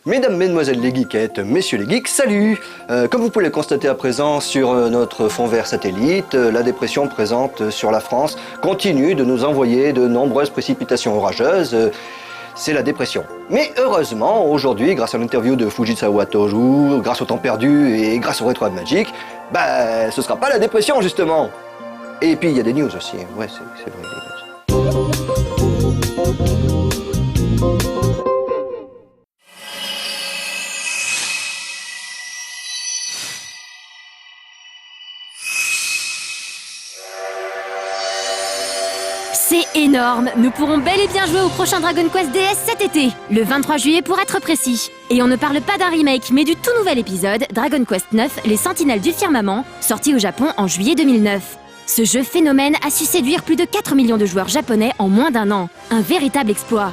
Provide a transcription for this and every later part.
Mesdames, Mesdemoiselles les geekettes, Messieurs les geeks, salut. Comme vous pouvez le constater à présent sur notre fond vert satellite, la dépression présente sur la France continue de nous envoyer de nombreuses précipitations orageuses. C'est la dépression. Mais heureusement, aujourd'hui, grâce à l'interview de Fujisawa Toru, grâce au temps perdu et grâce au rétro magique, ce sera pas la dépression justement. Et puis il y a des news aussi, ouais c'est vrai, des news. C'est énorme! Nous pourrons bel et bien jouer au prochain Dragon Quest DS cet été, le 23 juillet pour être précis. Et on ne parle pas d'un remake, mais du tout nouvel épisode, Dragon Quest 9, Les Sentinelles du Firmament, sorti au Japon en juillet 2009. Ce jeu phénomène a su séduire plus de 4 millions de joueurs japonais en moins d'un an. Un véritable exploit.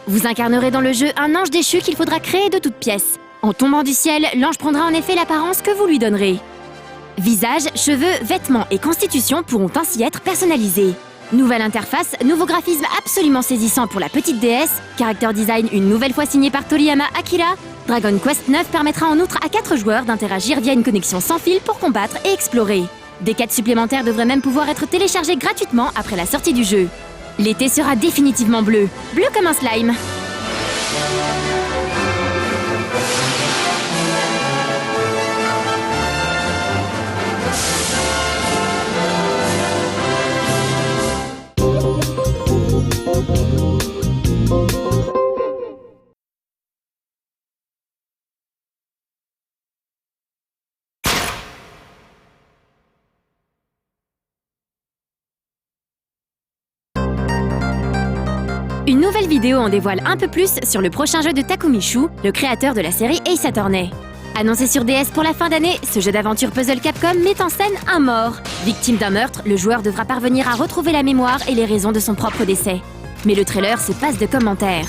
Vous incarnerez dans le jeu un ange déchu qu'il faudra créer de toutes pièces. En tombant du ciel, l'ange prendra en effet l'apparence que vous lui donnerez. Visage, cheveux, vêtements et constitution pourront ainsi être personnalisés. Nouvelle interface, nouveau graphisme absolument saisissant pour la petite DS, character design une nouvelle fois signé par Toriyama Akira, Dragon Quest 9 permettra en outre à 4 joueurs d'interagir via une connexion sans fil pour combattre et explorer. Des quêtes supplémentaires devraient même pouvoir être téléchargées gratuitement après la sortie du jeu. L'été sera définitivement bleu, bleu comme un slime. Une nouvelle vidéo en dévoile un peu plus sur le prochain jeu de Takumi Shu, le créateur de la série Ace Attorney. Annoncé sur DS pour la fin d'année, ce jeu d'aventure puzzle Capcom met en scène un mort. Victime d'un meurtre, le joueur devra parvenir à retrouver la mémoire et les raisons de son propre décès. Mais le trailer se passe de commentaires.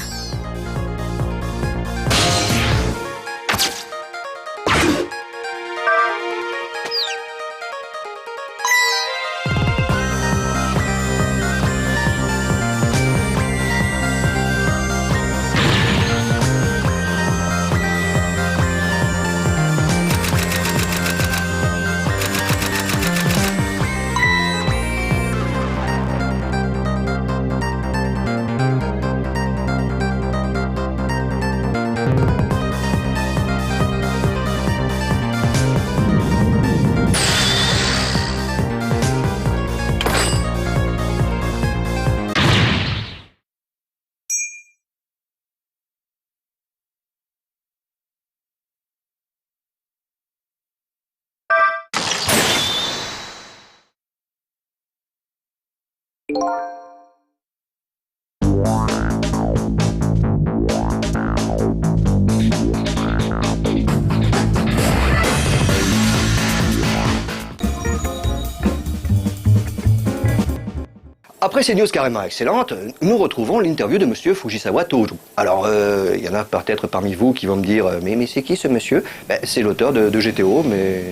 Après ces news carrément excellentes, nous retrouvons l'interview de monsieur Fujisawa Toru. Alors, il y en a peut-être parmi vous qui vont me dire « Mais c'est qui ce monsieur ?» C'est l'auteur de GTO, mais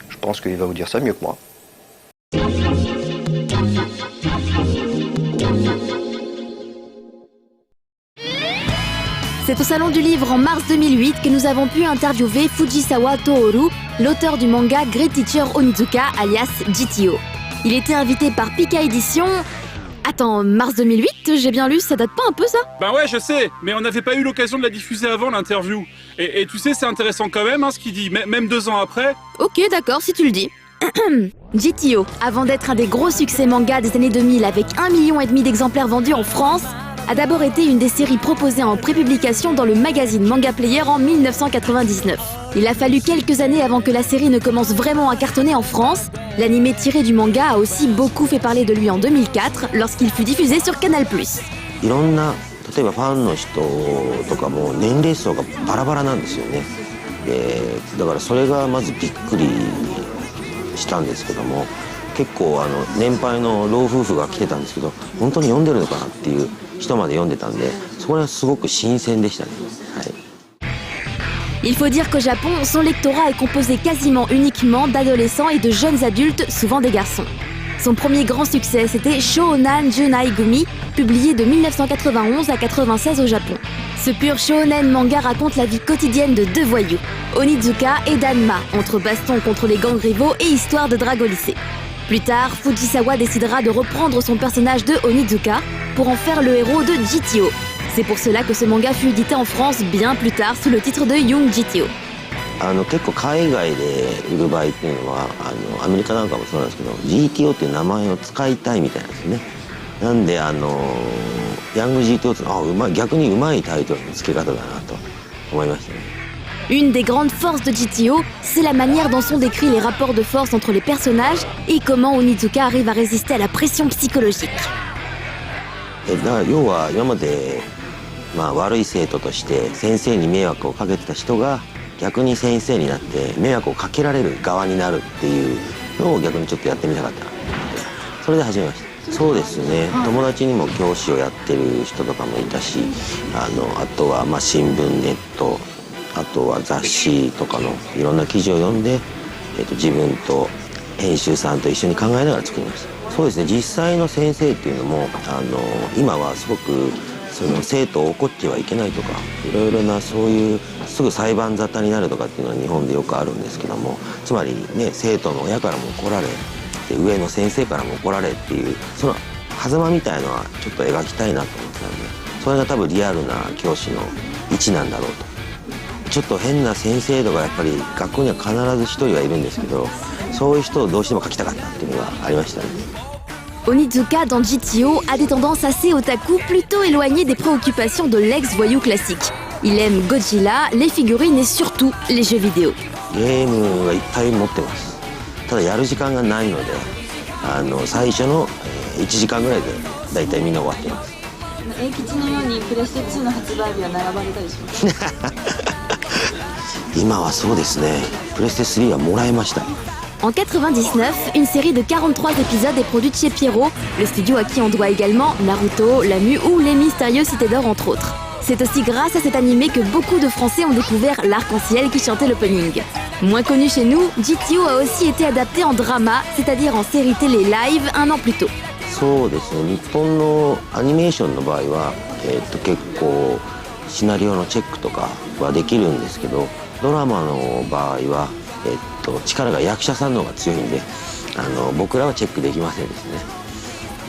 je pense qu'il va vous dire ça mieux que moi. C'est au Salon du Livre en mars 2008 que nous avons pu interviewer Fujisawa Toru, l'auteur du manga Great Teacher Onizuka, alias GTO. Il était invité par Pika Édition... Attends, mars 2008, j'ai bien lu, ça date pas un peu ça? Ben ouais, je sais, mais on n'avait pas eu l'occasion de la diffuser avant l'interview. Et tu sais, c'est intéressant quand même, ce qu'il dit, même 2 ans après. Ok, d'accord, si tu le dis. GTO, avant d'être un des gros succès manga des années 2000 avec 1,5 million d'exemplaires vendus en France, a d'abord été une des séries proposées en prépublication dans le magazine Manga Player en 1999. Il a fallu quelques années avant que la série ne commence vraiment à cartonner en France. L'animé tiré du manga a aussi beaucoup fait parler de lui en 2004 lorsqu'il fut diffusé sur Canal+. いろんな例えばファンの人とかも年齢層がバラバラなんですよね。だからそれがまずびっくりしたんですけども、結構年配の老夫婦が来てたんですけど、本当に読んでるのかなっていう人まで読んでたんで、そこはすごく新鮮でしたね。はい。 Il faut dire qu'au Japon, son lectorat est composé quasiment uniquement d'adolescents et de jeunes adultes, souvent des garçons. Son premier grand succès, c'était Shōnan Junai Gumi, publié de 1991 à 1996 au Japon. Ce pur shonen manga raconte la vie quotidienne de deux voyous, Onizuka et Danma, entre bastons contre les gangs rivaux et histoire de drague au lycée. Plus tard, Fujisawa décidera de reprendre son personnage de Onizuka pour en faire le héros de GTO. C'est pour cela que ce manga fut édité en France bien plus tard sous le titre de Young GTO. 結構海外で売る場合っていうのはアメリカなんかもそうなんですけど GTO っていう名前を使いたいみたいなんですね。なんでヤング GTO って逆にうまいタイトルの付け方だなと思いましたね。Une des grandes forces de GTO, c'est la manière dont sont décrits les rapports de force entre les personnages et comment Onizuka arrive à résister à la pression psychologique. 要は今まで、悪い生徒として先生に迷惑をかけてた人が逆に先生になって迷惑をかけられる側になるっていうのを逆にちょっとやってみたかったので、それで始めました。そうですね、友達にも教師をやってる人とかもいたし、あとは新聞ネット、あとは雑誌とかのいろんな記事を読んで、自分と編集さんと一緒に考えながら作りました。そうですね、実際の先生っていうのも今はすごく生徒を怒ってはいけないとかいろいろなそういうすぐ裁判沙汰になるとかっていうのは日本でよくあるんですけども、つまりね、生徒の親からも怒られで上の先生からも怒られっていうその狭間みたいのはちょっと描きたいなと思ってたので、それが多分リアルな教師の位置なんだろうと。ちょっと変な先生とかやっぱり学校には必ず一人はいるんですけど、そういう人をどうしても描きたかったっていうのがありましたね。Onizuka dans GTO a des tendances assez otaku, plutôt éloignées des préoccupations de l'ex-voyou classique. Il aime Godzilla, les figurines et surtout les jeux vidéo. ゲームはいっぱい持ってます。ただやる時間がないので、最初の1時間ぐらいでだいたいみんな終わってます。英吉のようにプレステ2の発売日は並ばれたりします。今はそうですね。プレステ3はもらいました。En 99, une série de 43 épisodes est produite chez Pierrot, le studio à qui on doit également Naruto, Lamu ou Les Mystérieux Cités d'Or entre autres. C'est aussi grâce à cet animé que beaucoup de Français ont découvert l'arc-en-ciel qui chantait l'opening. Moins connu chez nous, GTO a aussi été adapté en drama, c'est-à-dire en série télé live un an plus tôt. そうですね、日本のアニメーションの場合は、結構シナリオのチェックとかはできるんですけど、ドラマの場合は、力が役者さんの方が強いんで、僕らはチェックできませんですね。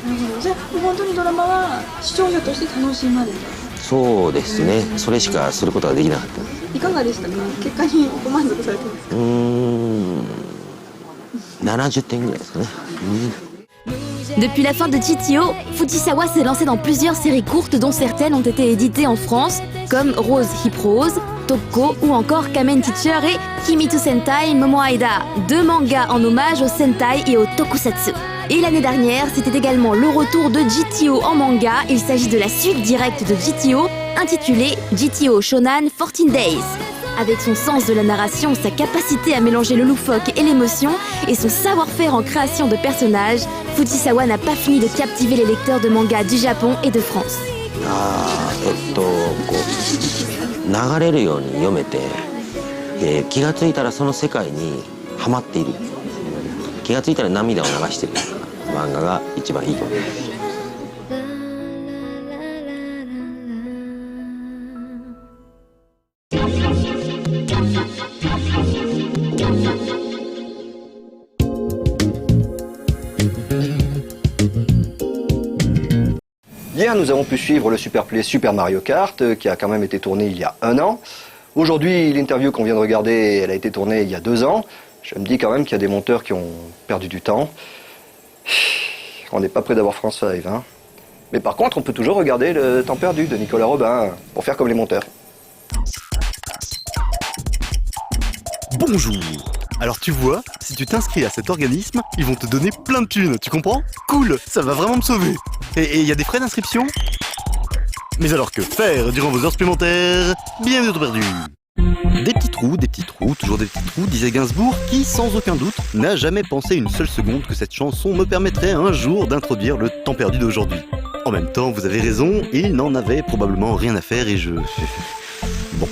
なるほど。じゃあ本当にドラマは視聴者として楽しまれた。そうですね、それしかすることができなかった。いかがでしたか？結果にご満足されてますか？70点ぐらいですかね。Depuis la fin de GTO, Fujisawa s'est lancé dans plusieurs séries courtes dont certaines ont été éditées en France, comme Rose Hip Rose, Tokko ou encore Kamen Teacher et Kimitsu Sentai Momo Aida, deux mangas en hommage au Sentai et au Tokusatsu. Et l'année dernière, c'était également le retour de GTO en manga, il s'agit de la suite directe de GTO, intitulée GTO Shonan 14 Days. Avec son sens de la narration, sa capacité à mélanger le loufoque et l'émotion et son savoir-faire en création de personnages, Fujisawa n'a pas fini de captiver les lecteurs de manga du Japon et de France. 流れるように読めて、気がついたらその世界にハマっている、気がついたら涙を流している漫画が一番いいと思います。Hier, nous avons pu suivre le Superplay Super Mario Kart, qui a quand même été tourné il y a 1 an. Aujourd'hui, l'interview qu'on vient de regarder, elle a été tournée il y a 2 ans. Je me dis quand même qu'il y a des monteurs qui ont perdu du temps. On n'est pas près d'avoir France 5, hein. Mais par contre, on peut toujours regarder le temps perdu de Nicolas Robin, pour faire comme les monteurs. Bonjour. Alors tu vois, si tu t'inscris à cet organisme, ils vont te donner plein de thunes, tu comprends? Cool, ça va vraiment me sauver. Et il y a des frais d'inscription? Mais alors que faire durant vos heures supplémentaires? Bienvenue au temps perdu. Des petits trous, toujours des petits trous, disait Gainsbourg, qui, sans aucun doute, n'a jamais pensé une seule seconde que cette chanson me permettrait un jour d'introduire le temps perdu d'aujourd'hui. En même temps, vous avez raison, il n'en avait probablement rien à faire et je... Bon.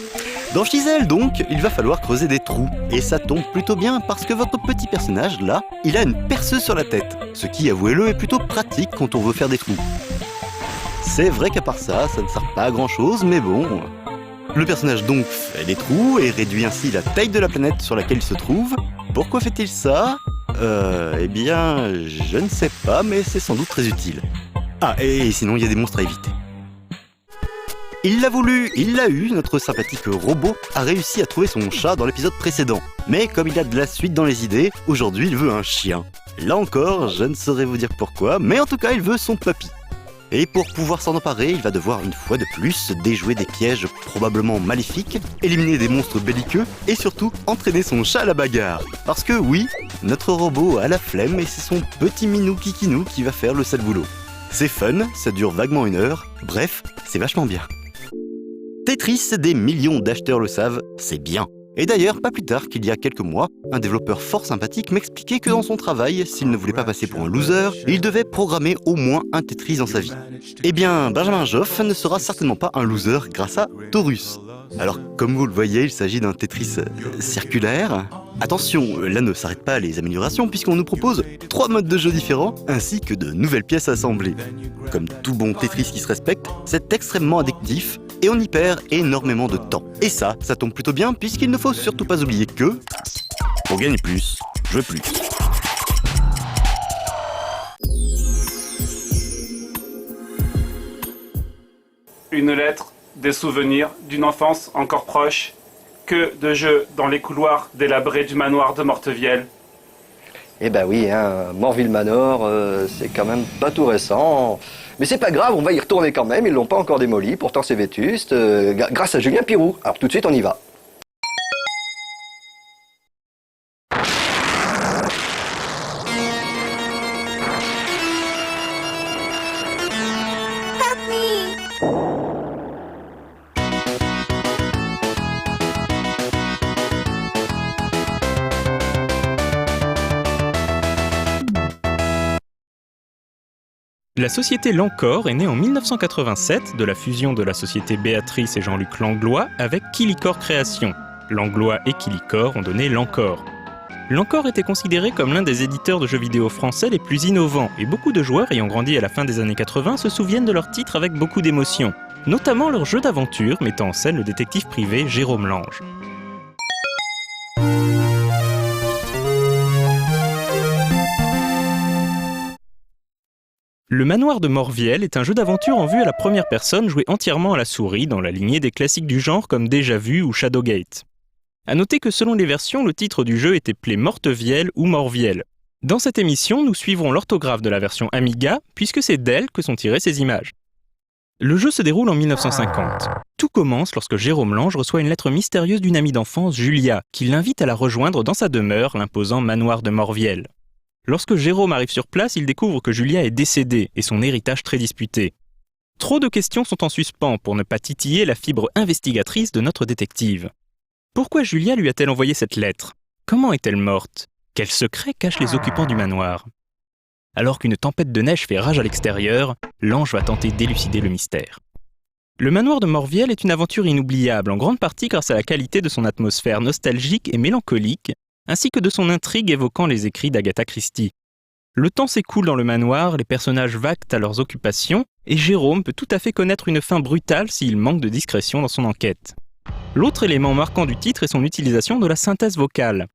Dans Chizel, donc, il va falloir creuser des trous. Et ça tombe plutôt bien parce que votre petit personnage, là, il a une perceuse sur la tête. Ce qui, avouez-le, est plutôt pratique quand on veut faire des trous. C'est vrai qu'à part ça, ça ne sert pas à grand chose, mais bon. Le personnage donc fait des trous et réduit ainsi la taille de la planète sur laquelle il se trouve. Pourquoi fait-il ça ? Eh bien, je ne sais pas, mais c'est sans doute très utile. Ah, et sinon il y a des monstres à éviter. Il l'a voulu, il l'a eu, notre sympathique robot a réussi à trouver son chat dans l'épisode précédent. Mais comme il a de la suite dans les idées, aujourd'hui il veut un chien. Là encore, je ne saurais vous dire pourquoi, mais en tout cas il veut son papy. Et pour pouvoir s'en emparer, il va devoir une fois de plus déjouer des pièges probablement maléfiques, éliminer des monstres belliqueux et surtout entraîner son chat à la bagarre. Parce que oui, notre robot a la flemme et c'est son petit minou kikinou qui va faire le sale boulot. C'est fun, ça dure vaguement 1 heure, bref, c'est vachement bien. Tetris, des millions d'acheteurs le savent, c'est bien. Et d'ailleurs, pas plus tard qu'il y a quelques mois, un développeur fort sympathique m'expliquait que dans son travail, s'il ne voulait pas passer pour un loser, il devait programmer au moins un Tetris dans sa vie. Eh bien, Benjamin Joff ne sera certainement pas un loser grâce à Taurus. Alors, comme vous le voyez, il s'agit d'un Tetris circulaire. Attention, là ne s'arrête pas les améliorations puisqu'on nous propose 3 modes de jeu différents ainsi que de nouvelles pièces assemblées. Comme tout bon Tetris qui se respecte, c'est extrêmement addictif et on y perd énormément de temps. Et ça tombe plutôt bien puisqu'il ne faut surtout pas oublier que pour gagner plus, jouer plus. Une lettre, des souvenirs d'une enfance encore proche. Que de jeux dans les couloirs délabrés du manoir de Mortevielle. Eh ben oui, Morville Manor, c'est quand même pas tout récent. Mais c'est pas grave, on va y retourner quand même, ils l'ont pas encore démoli, pourtant c'est vétuste, grâce à Julien Pirou. Alors tout de suite on y va. La société Lancor est née en 1987 de la fusion de la société Béatrice et Jean-Luc Langlois avec Killicor Création. Langlois et Killicor ont donné Lancor. Lancor était considéré comme l'un des éditeurs de jeux vidéo français les plus innovants et beaucoup de joueurs ayant grandi à la fin des années 80 se souviennent de leur titre avec beaucoup d'émotion, notamment leur jeu d'aventure mettant en scène le détective privé Jérôme Lange. Le manoir de Morvielle est un jeu d'aventure en vue à la première personne joué entièrement à la souris dans la lignée des classiques du genre comme Déjà Vu ou Shadowgate. A noter que selon les versions, le titre du jeu est appelé Mortevielle ou Morvielle. Dans cette émission, nous suivrons l'orthographe de la version Amiga puisque c'est d'elle que sont tirées ces images. Le jeu se déroule en 1950. Tout commence lorsque Jérôme Lange reçoit une lettre mystérieuse d'une amie d'enfance, Julia, qui l'invite à la rejoindre dans sa demeure, l'imposant manoir de Morvielle. Lorsque Jérôme arrive sur place, il découvre que Julia est décédée et son héritage très disputé. Trop de questions sont en suspens pour ne pas titiller la fibre investigatrice de notre détective. Pourquoi Julia lui a-t-elle envoyé cette lettre ? Comment est-elle morte ? Quels secrets cachent les occupants du manoir ? Alors qu'une tempête de neige fait rage à l'extérieur, Lange va tenter d'élucider le mystère. Le manoir de Morvielle est une aventure inoubliable, en grande partie grâce à la qualité de son atmosphère nostalgique et mélancolique, ainsi que de son intrigue évoquant les écrits d'Agatha Christie. Le temps s'écoule dans le manoir, les personnages vaquent à leurs occupations, et Jérôme peut tout à fait connaître une fin brutale s'il manque de discrétion dans son enquête. L'autre élément marquant du titre est son utilisation de la synthèse vocale.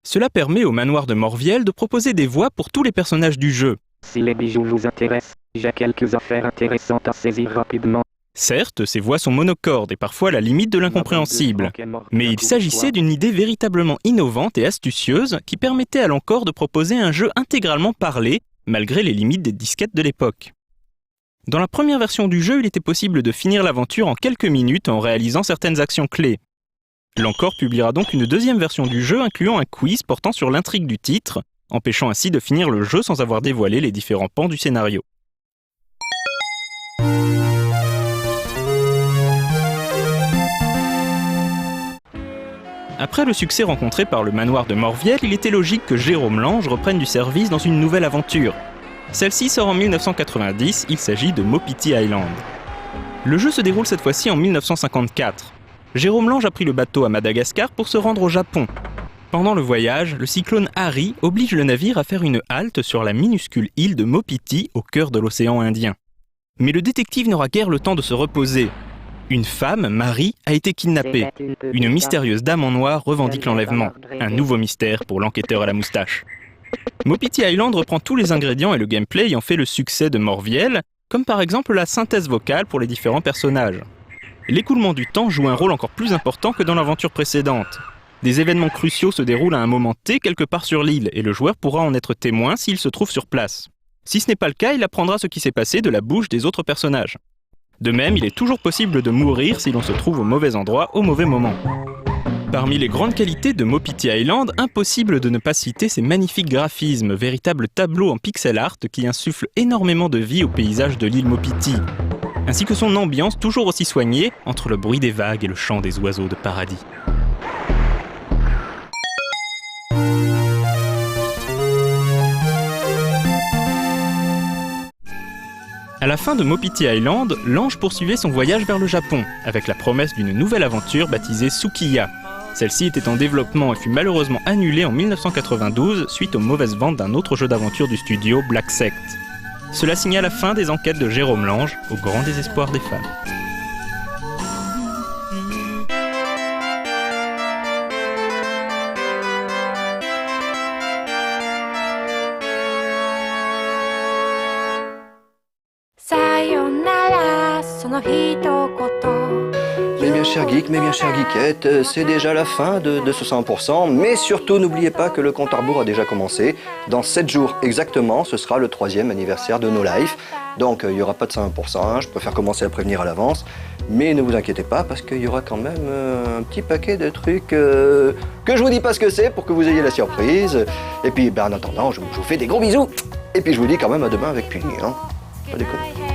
Cela permet au manoir de Morvielle de proposer des voix pour tous les personnages du jeu. Si les bijoux vous intéressent, j'ai quelques affaires intéressantes à saisir rapidement. Certes, ces voix sont monocordes et parfois à la limite de l'incompréhensible, mais il s'agissait d'une idée véritablement innovante et astucieuse qui permettait à Lancor de proposer un jeu intégralement parlé, malgré les limites des disquettes de l'époque. Dans la première version du jeu, il était possible de finir l'aventure en quelques minutes en réalisant certaines actions clés. Lancor publiera donc une deuxième version du jeu incluant un quiz portant sur l'intrigue du titre, empêchant ainsi de finir le jeu sans avoir dévoilé les différents pans du scénario. Après le succès rencontré par le manoir de Morvielle, il était logique que Jérôme Lange reprenne du service dans une nouvelle aventure. Celle-ci sort en 1990, il s'agit de Mopiti Island. Le jeu se déroule cette fois-ci en 1954. Jérôme Lange a pris le bateau à Madagascar pour se rendre au Japon. Pendant le voyage, le cyclone Harry oblige le navire à faire une halte sur la minuscule île de Mopiti au cœur de l'océan Indien. Mais le détective n'aura guère le temps de se reposer. Une femme, Marie, a été kidnappée. Une mystérieuse dame en noir revendique l'enlèvement. Un nouveau mystère pour l'enquêteur à la moustache. Mopiti Island reprend tous les ingrédients et le gameplay ayant fait le succès de Morviel, comme par exemple la synthèse vocale pour les différents personnages. L'écoulement du temps joue un rôle encore plus important que dans l'aventure précédente. Des événements cruciaux se déroulent à un moment T quelque part sur l'île et le joueur pourra en être témoin s'il se trouve sur place. Si ce n'est pas le cas, il apprendra ce qui s'est passé de la bouche des autres personnages. De même, il est toujours possible de mourir si l'on se trouve au mauvais endroit au mauvais moment. Parmi les grandes qualités de Mopiti Island, impossible de ne pas citer ses magnifiques graphismes, véritables tableaux en pixel art qui insufflent énormément de vie au paysage de l'île Mopiti, ainsi que son ambiance toujours aussi soignée entre le bruit des vagues et le chant des oiseaux de paradis. À la fin de Mopiti Island, l'ange poursuivait son voyage vers le Japon, avec la promesse d'une nouvelle aventure baptisée Tsukiya. Celle-ci était en développement et fut malheureusement annulée en 1992 suite aux mauvaises ventes d'un autre jeu d'aventure du studio Black Sect. Cela signa la fin des enquêtes de Jérôme Lange, au grand désespoir des fans. Mes bien chers geeks, mes bien chères geekettes, c'est déjà la fin de ce 100%, mais surtout n'oubliez pas que le compte à rebours a déjà commencé. Dans 7 jours exactement, ce sera le 3e anniversaire de No Life, donc il n'y aura pas de 100%, hein, je préfère commencer à prévenir à l'avance, mais ne vous inquiétez pas parce qu'il y aura quand même un petit paquet de trucs que je vous dis pas ce que c'est pour que vous ayez la surprise. Et puis en attendant, je vous fais des gros bisous, et puis je vous dis quand même à demain avec Puni, hein. Pas déconner.